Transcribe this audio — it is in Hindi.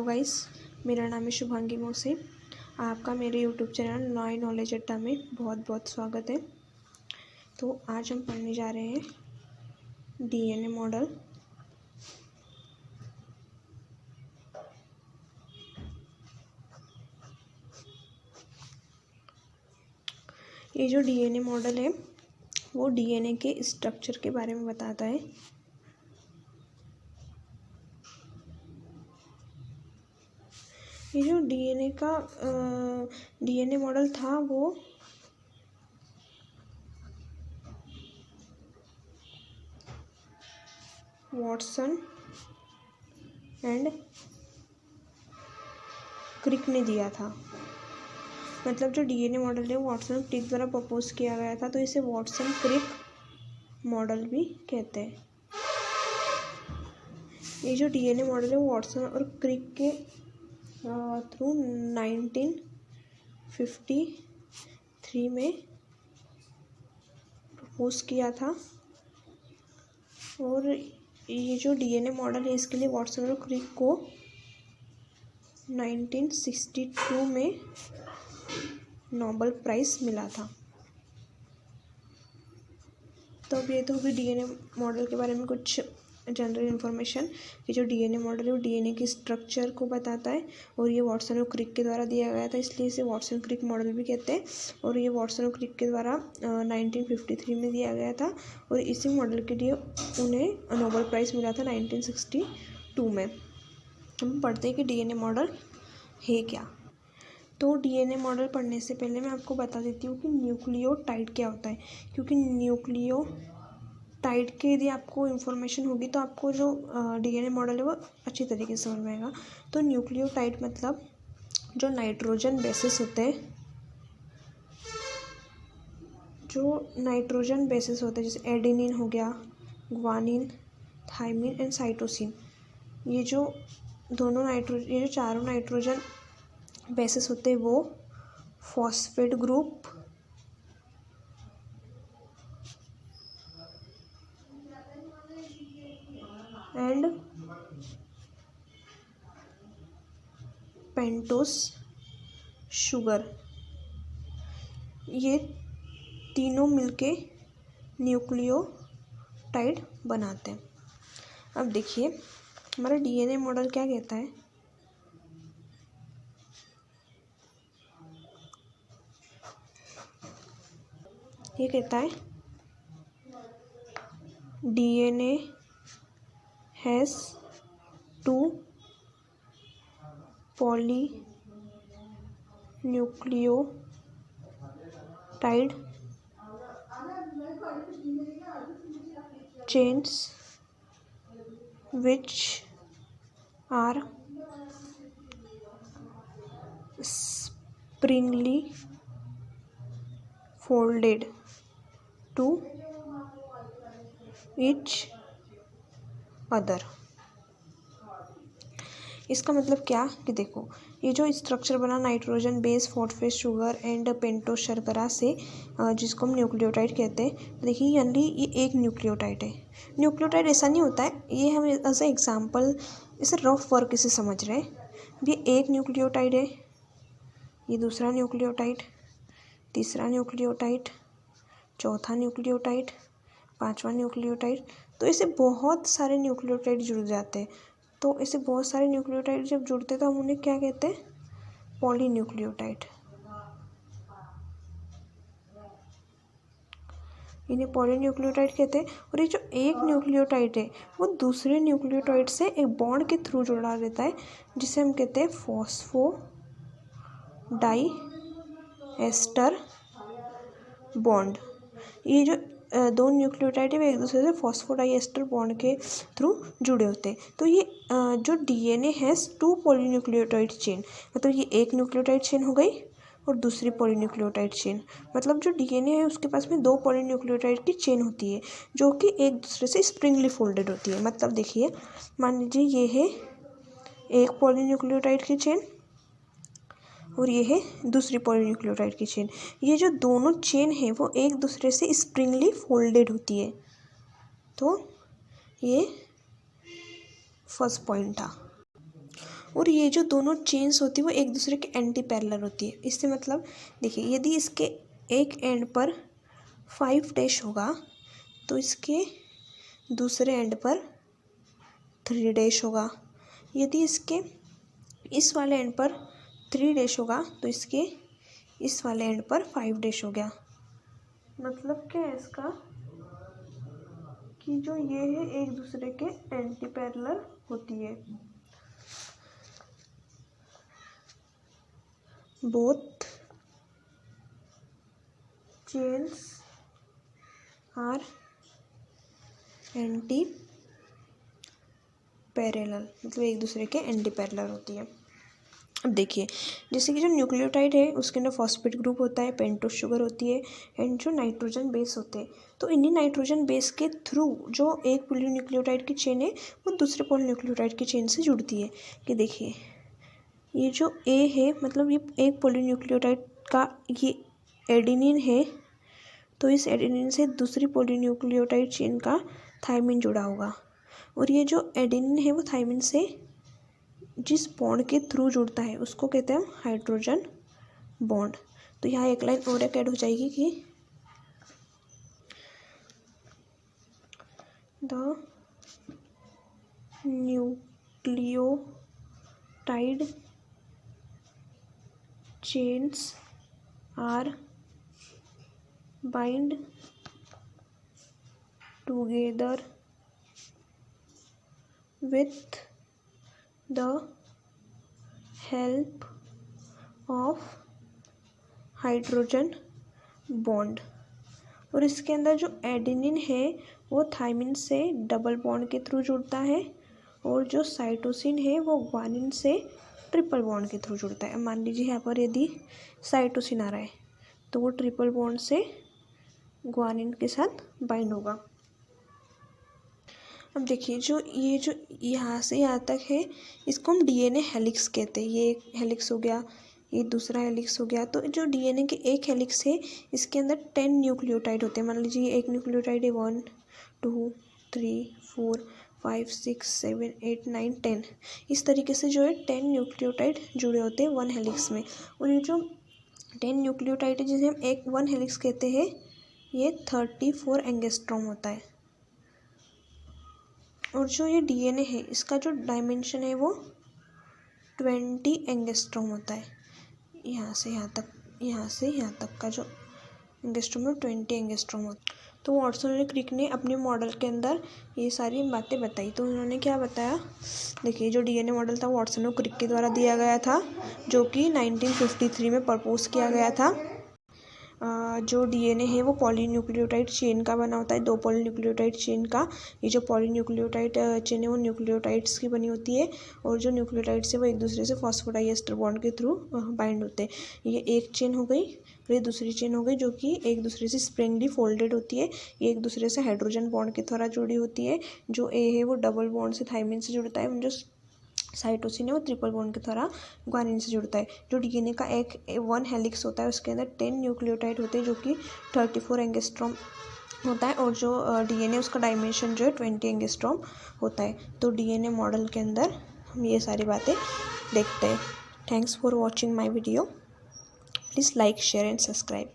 गाइस, मेरा नाम है शुभांगी मोसे। आपका मेरे यूट्यूब चैनल नॉय नॉलेज अड्डा में बहुत बहुत स्वागत है। तो आज हम पढ़ने जा रहे हैं डीएनए मॉडल। ये जो डीएनए मॉडल है वो डीएनए के स्ट्रक्चर के बारे में बताता है। ये जो डीएनए मॉडल था वो वॉटसन एंड क्रिक ने दिया था। मतलब जो डीएनए मॉडल है वॉटसन और क्रिक द्वारा प्रपोज किया गया था, तो इसे वॉटसन क्रिक मॉडल भी कहते हैं। ये जो डीएनए मॉडल है वो वॉटसन और क्रिक के थ्रू 1953 में प्रपोज किया था। और ये जो डीएनए मॉडल है इसके लिए वॉटसन और क्रिक को 1962 में नोबेल प्राइज़ मिला था। तो अब ये तो होगी डीएनए मॉडल के बारे में कुछ जनरल इन्फॉर्मेशन कि जो डीएनए मॉडल है वो डीएनए के स्ट्रक्चर को बताता है और ये वॉटसन और क्रिक के द्वारा दिया गया था, इसलिए इसे वॉटसन क्रिक मॉडल भी कहते हैं। और ये वॉटसन और क्रिक के द्वारा 1953 में दिया गया था और इसी मॉडल के लिए उन्हें नोबेल प्राइज़ मिला था 1962 में। हम पढ़ते हैं कि डीएनए मॉडल है क्या। तो डीएनए मॉडल पढ़ने से पहले मैं आपको बता देती हूँ कि न्यूक्लियोटाइड क्या होता है, क्योंकि न्यूक्लियोटाइड के यदि आपको इन्फॉर्मेशन होगी तो आपको जो डीएनए मॉडल है वो अच्छी तरीके से समझ में आएगा। तो न्यूक्लियोटाइड मतलब जो नाइट्रोजन बेसिस होते हैं, जैसे एडेनिन हो गया, ग्वानिन, थाइमिन एंड साइटोसिन, ये जो चारों नाइट्रोजन बेसिस होते हैं वो phosphate group and pentose sugar, ये तीनों मिलके न्यूक्लियोटाइड बनाते हैं। अब देखिए हमारा डीएनए मॉडल क्या कहता है। ये कहता है DNA has 2 polynucleotide chains which are springly folded to each other। इसका मतलब क्या कि देखो ये जो स्ट्रक्चर बना nitrogen base, phosphate sugar and pentose शर्करा से, जिसको हम न्यूक्लियोटाइड कहते हैं। देखिए यानी ये एक न्यूक्लियोटाइड है। न्यूक्लियोटाइड ऐसा नहीं होता है, ये हम एज ए एग्जाम्पल इसे रफ वर्क से समझ रहे हैं। ये एक न्यूक्लियोटाइड है, ये दूसरा न्यूक्लियोटाइड, तीसरा न्यूक्लियोटाइड, चौथा न्यूक्लियोटाइड, पांचवा न्यूक्लियोटाइड। तो इससे बहुत सारे न्यूक्लियोटाइड जुड़ जाते हैं। तो ऐसे बहुत सारे न्यूक्लियोटाइड जब जुड़ते हैं तो हम उन्हें क्या कहते हैं, पॉलीन्यूक्लियोटाइड। इन्हें पॉलीन्यूक्लियोटाइड कहते हैं। और ये जो एक न्यूक्लियोटाइड है वो दूसरे न्यूक्लियोटाइड से एक बॉन्ड के थ्रू जुड़ा रहता है, जिसे हम कहते हैं फॉस्फोडाइएस्टर बॉन्ड। ये जो दो न्यूक्लियोटाइड है वे एक दूसरे से फॉस्फोडाइएस्टर बॉन्ड के थ्रू जुड़े होते हैं। तो ये जो डीएनए हैज़ 2 पॉलीन्यूक्लियोटाइड चेन, मतलब ये एक न्यूक्लियोटाइड चेन हो गई और दूसरी पॉलीन्यूक्लियोटाइड चेन। मतलब जो डीएनए है उसके पास में 2 पॉलीन्यूक्लियोटाइड की चेन होती है जो कि एक दूसरे से स्प्रिंगली फोल्डेड होती है। मतलब देखिए मान लीजिए ये है एक पॉलीन्यूक्लियोटाइड की चेन और ये है दूसरी पॉलीन्यूक्लियोटाइड की चेन। ये जो दोनों चेन है वो एक दूसरे से स्प्रिंगली फोल्डेड होती है। तो ये फर्स्ट पॉइंट था। और ये जो दोनों चेन्स होती है वो एक दूसरे के एंटी पैरेलल होती है। इससे मतलब देखिए, यदि इसके एक एंड पर 5 डैश होगा तो इसके दूसरे एंड पर 3 डैश होगा। यदि इसके इस वाले एंड पर 3 डैश होगा तो इसके इस वाले एंड पर 5 डैश हो गया। मतलब क्या है इसका कि जो ये है एक दूसरे के एंटी पैरेलल होती है। Both chains are anti parallel, मतलब एक दूसरे के एंटी पैरेलल होती है। अब देखिए, जैसे कि जो न्यूक्लियोटाइड है उसके अंदर फॉस्फेट ग्रुप होता है, पेंटोस शुगर होती है एंड जो नाइट्रोजन बेस होते हैं। तो इन्हीं नाइट्रोजन बेस के थ्रू जो एक पॉलीन्यूक्लियोटाइड की चेन है वो दूसरे पॉलीन्यूक्लियोटाइड की चेन से जुड़ती है। कि देखिए, ये जो ए है मतलब ये एक पॉलीन्यूक्लियोटाइड का ये एडेनिन है, तो इस एडेनिन से दूसरी पॉलीन्यूक्लियोटाइड चेन का थायमिन जुड़ा होगा। और ये जो एडेनिन है वो थायमिन से जिस बॉन्ड के थ्रू जुड़ता है उसको कहते हैं हाइड्रोजन बॉन्ड। तो यहाँ एक लाइन और ऐड हो जाएगी कि the nucleotide chains are bind together with the help of hydrogen bond. और इसके अंदर जो एडेनिन है वो थायमिन से डबल बॉन्ड के थ्रू जुड़ता है और जो साइटोसिन है वो ग्वानिन से ट्रिपल बॉन्ड के थ्रू जुड़ता है। मान लीजिए यहाँ पर यदि साइटोसिन आ रहा है तो वो ट्रिपल बॉन्ड से ग्वानिन के साथ बाइंड होगा। अब देखिए, जो यहाँ से यहाँ तक है इसको हम डीएनए हेलिक्स कहते हैं। ये एक हेलिक्स हो गया, ये दूसरा हेलिक्स हो गया। तो जो डीएनए के एक हेलिक्स है इसके अंदर 10 न्यूक्लियोटाइड होते हैं। मान लीजिए एक न्यूक्लियोटाइड है 1 2 3 4 5 6 7 8 9 10। इस तरीके से जो है 10 न्यूक्लियोटाइड जुड़े होते हैं 1 हेलिक्स में। और ये जो 10 न्यूक्लियोटाइड है जिसे हम एक 1 हेलिक्स कहते हैं, ये 34 एंगस्ट्रॉम होता है। और जो ये डीएनए है इसका जो डायमेंशन है वो 20 एंगस्ट्रॉम होता है। यहाँ से यहाँ तक, यहाँ से यहाँ तक का जो एंगस्ट्रॉम है 20 एंगस्ट्रॉम होता है। तो वाटसन और क्रिक ने अपने मॉडल के अंदर ये सारी बातें बताई। तो उन्होंने क्या बताया, देखिए जो डीएनए मॉडल था वाटसन और क्रिक के द्वारा दिया गया था, जो कि 1953 में प्रपोज किया गया था। जो डीएनए है वो पॉलीन्यूक्लियोटाइड चेन का बना होता है, 2 पॉलीन्यूक्लियोटाइड चेन का। ये जो पॉलीन्यूक्लियोटाइड चेन है वो न्यूक्लियोटाइड्स की बनी होती है और जो न्यूक्लियोटाइड्स है वो एक दूसरे से फॉस्फोडाइएस्टर बॉन्ड के थ्रू बाइंड होते हैं। ये एक चेन हो गई, फिर दूसरी चेन हो गई जो कि एक दूसरे से स्प्रिंगली फोल्डेड होती है। ये एक दूसरे से हाइड्रोजन बॉन्ड के द्वारा जुड़ी होती है। जो ए है वो डबल बॉन्ड से थायमिन से जुड़ता है, जो साइटोसिन है वो ट्रिपल बॉन्ड के द्वारा ग्वानिन से जुड़ता है। जो डीएनए का एक 1 हेलिक्स होता है उसके अंदर 10 न्यूक्लियोटाइड होते हैं जो कि 34 एंगस्ट्रॉम होता है और जो डीएनए उसका डायमेंशन जो है 20 एंगस्ट्रॉम होता है। तो डीएनए मॉडल के अंदर हम ये सारी बातें देखते हैं। Thanks for watching my video. Please like, share and subscribe.